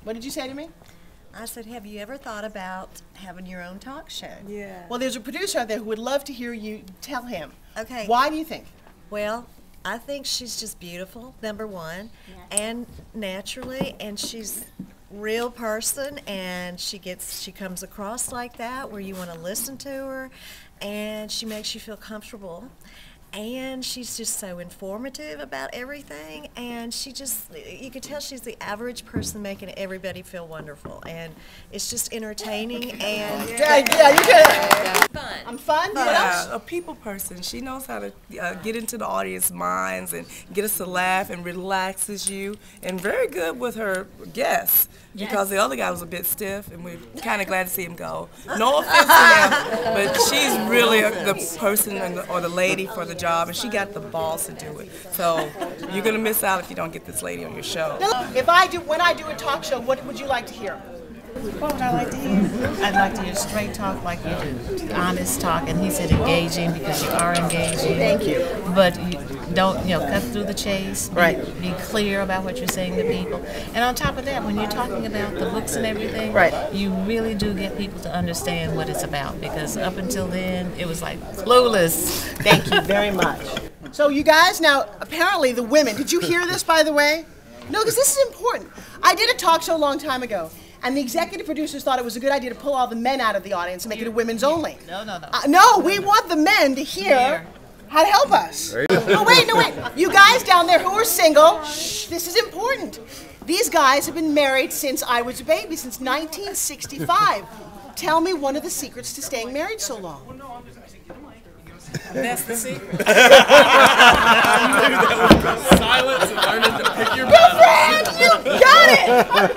What did you say to me? I said, have you ever thought about having your own talk show? Yeah. Well, there's a producer out there who would love to hear you tell him. Okay. Why do you think? Well, I think she's just beautiful, number one, and naturally, and she's real person, and she comes across like that where you want to listen to her, and she makes you feel comfortable. And she's just so informative about everything, and you can tell she's the average person making everybody feel wonderful, and it's just entertaining and Yeah, you did it. fun. I'm fun. What Yeah, else? a people person. She knows how to get into the audience minds and get us to laugh and relaxes you, and very good with her guests because the other guy was a bit stiff, and we're kind of glad to see him go. No offense to them, but she's really the person or the lady for the job, and she got the balls to do it. So you're gonna miss out if you don't get this lady on your show. When I do a talk show, what would you like to hear? What would I like to hear? I'd like to hear straight talk like you do. Honest talk, and he said engaging because you are engaging. Thank you. But you don't, cut through the chase. Right. Be clear about what you're saying to people. And on top of that, when you're talking about the books and everything, Right. you really do get people to understand what it's about, because up until then, it was like clueless. Thank you very much. So you guys, now apparently the women, did you hear this by the way? No, because this is important. I did a talk show a long time ago, and the executive producers thought it was a good idea to pull all the men out of the audience and make it a women's only. No. No, we want the men to hear how to help us. No, wait. You guys down there who are single, shh, this is important. These guys have been married since I was a baby, since 1965. Tell me one of the secrets to staying married so long. That's the secret. Silence and learning to pick your battles. Friend, you got it!